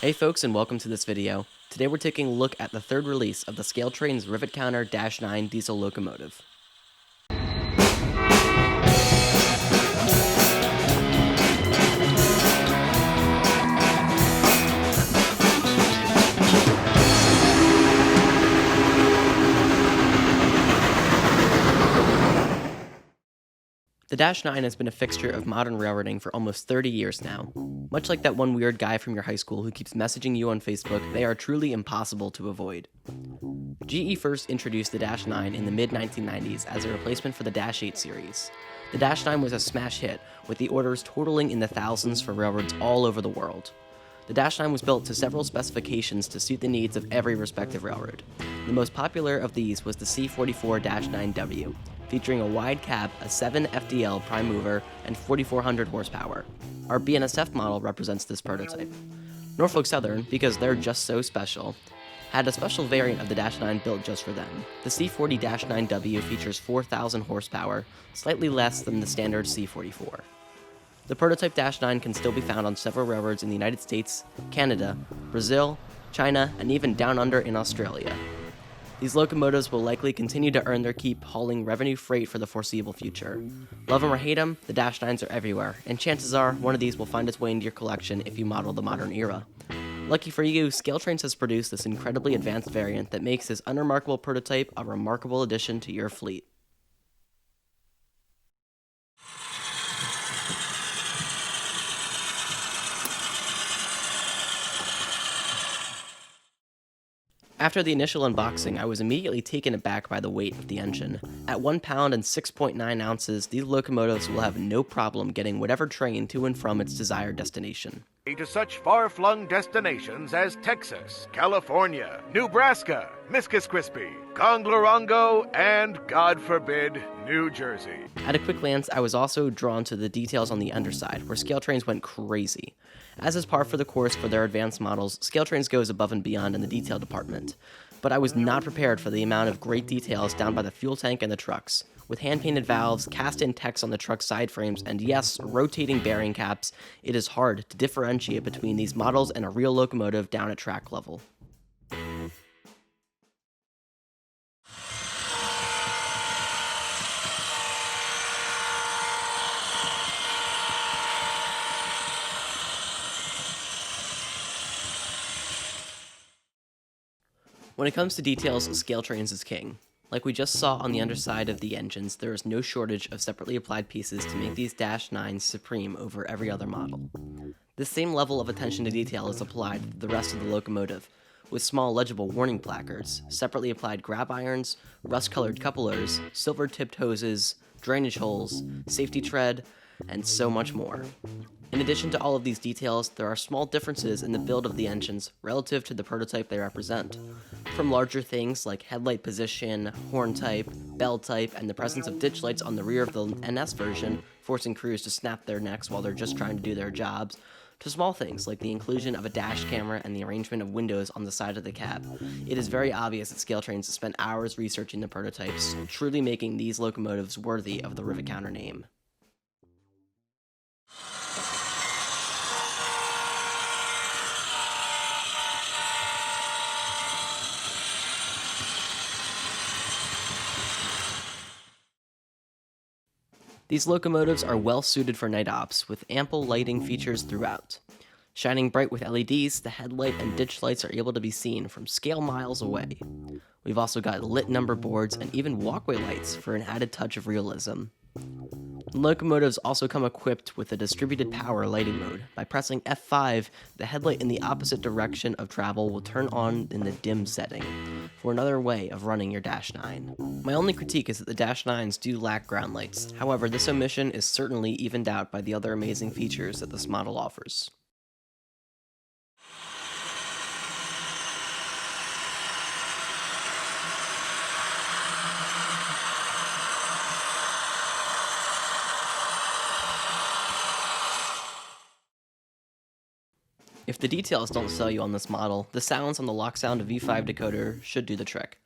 Hey folks, and welcome to this video. Today we're taking a look at the third release of the Scaletrains Rivet Counter -9 diesel locomotive. The -9 has been a fixture of modern railroading for almost 30 years now. Much like that one weird guy from your high school who keeps messaging you on Facebook, they are truly impossible to avoid. GE first introduced the -9 in the mid-1990s as a replacement for the -8 series. The -9 was a smash hit, with the orders totaling in the thousands for railroads all over the world. The -9 was built to several specifications to suit the needs of every respective railroad. The most popular of these was the C44-9W, featuring a wide cab, a 7 FDL prime mover, and 4,400 horsepower. Our BNSF model represents this prototype. Norfolk Southern, because they're just so special, had a special variant of the -9 built just for them. The C40-9W features 4,000 horsepower, slightly less than the standard C44. The prototype -9 can still be found on several railroads in the United States, Canada, Brazil, China, and even down under in Australia. These locomotives will likely continue to earn their keep hauling revenue freight for the foreseeable future. Love them or hate them, the -9s are everywhere, and chances are one of these will find its way into your collection if you model the modern era. Lucky for you, Scaletrains has produced this incredibly advanced variant that makes this unremarkable prototype a remarkable addition to your fleet. After the initial unboxing, I was immediately taken aback by the weight of the engine. At 1 pound and 6.9 ounces, these locomotives will have no problem getting whatever train to and from its desired destination. To such far-flung destinations as Texas, California, Nebraska, Miskis-Crispy, Conglorongo, and, God forbid, New Jersey. At a quick glance, I was also drawn to the details on the underside, where Scaletrains went crazy. As is par for the course for their advanced models, Scaletrains goes above and beyond in the detail department. But I was not prepared for the amount of great details down by the fuel tank and the trucks. With hand-painted valves, cast-in text on the truck's side frames, and yes, rotating bearing caps, it is hard to differentiate between these models and a real locomotive down at track level. When it comes to details, Scaletrains is king. Like we just saw on the underside of the engines, there is no shortage of separately applied pieces to make these -9s supreme over every other model. This same level of attention to detail is applied to the rest of the locomotive, with small legible warning placards, separately applied grab irons, rust-colored couplers, silver-tipped hoses, drainage holes, safety tread, and so much more. In addition to all of these details, there are small differences in the build of the engines relative to the prototype they represent. From larger things like headlight position, horn type, bell type, and the presence of ditch lights on the rear of the NS version, forcing crews to snap their necks while they're just trying to do their jobs, to small things like the inclusion of a dash camera and the arrangement of windows on the side of the cab. It is very obvious that Scaletrains has spent hours researching the prototypes, truly making these locomotives worthy of the Rivet Counter name. These locomotives are well suited for night ops, with ample lighting features throughout. Shining bright with LEDs, the headlight and ditch lights are able to be seen from scale miles away. We've also got lit number boards and even walkway lights for an added touch of realism. The locomotives also come equipped with a distributed power lighting mode. By pressing F5, the headlight in the opposite direction of travel will turn on in the dim setting, for another way of running your -9. My only critique is that the -9s do lack ground lights. However, this omission is certainly evened out by the other amazing features that this model offers. If the details don't sell you on this model, the sounds on the Lock Sound V5 decoder should do the trick.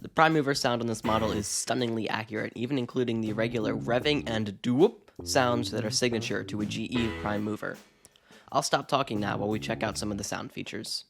The prime mover sound on this model is stunningly accurate, even including the irregular revving and doo-whoop sounds that are signature to a GE prime mover. I'll stop talking now while we check out some of the sound features.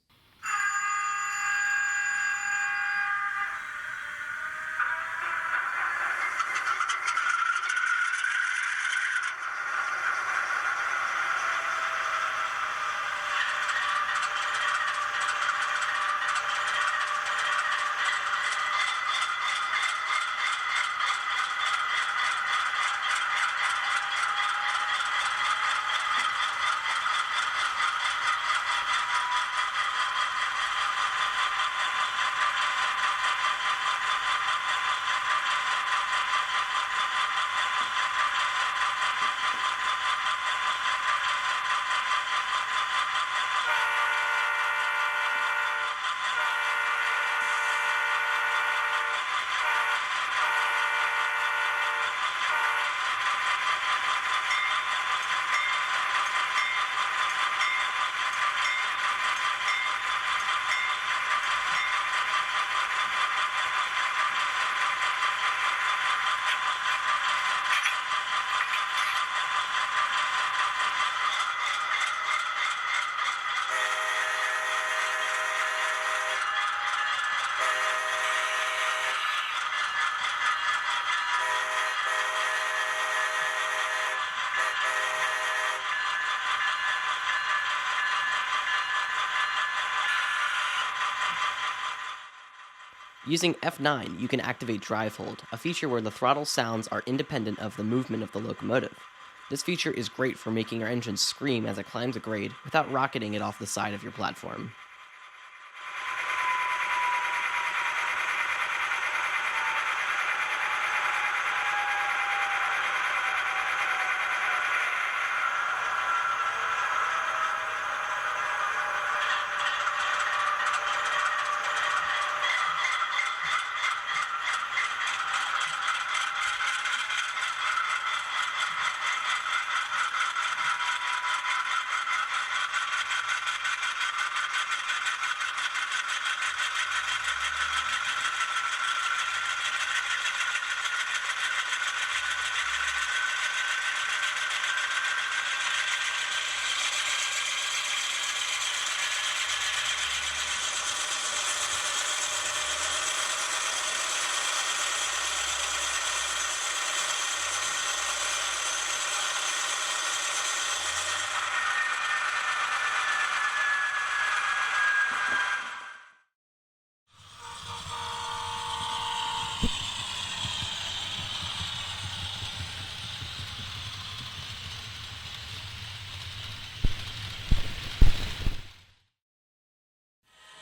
Using F9, you can activate drive hold, a feature where the throttle sounds are independent of the movement of the locomotive. This feature is great for making your engine scream as it climbs a grade without rocketing it off the side of your platform.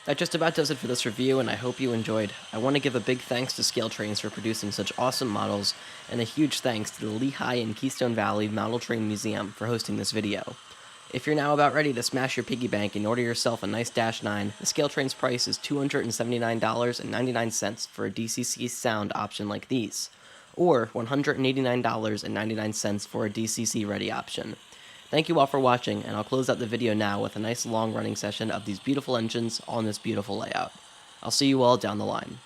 That just about does it for this review, and I hope you enjoyed. I want to give a big thanks to Scaletrains for producing such awesome models, and a huge thanks to the Lehigh and Keystone Valley Model Train Museum for hosting this video. If you're now about ready to smash your piggy bank and order yourself a nice Dash 9, the Scaletrains price is $279.99 for a DCC sound option like these, or $189.99 for a DCC ready option. Thank you all for watching, and I'll close out the video now with a nice long running session of these beautiful engines on this beautiful layout. I'll see you all down the line.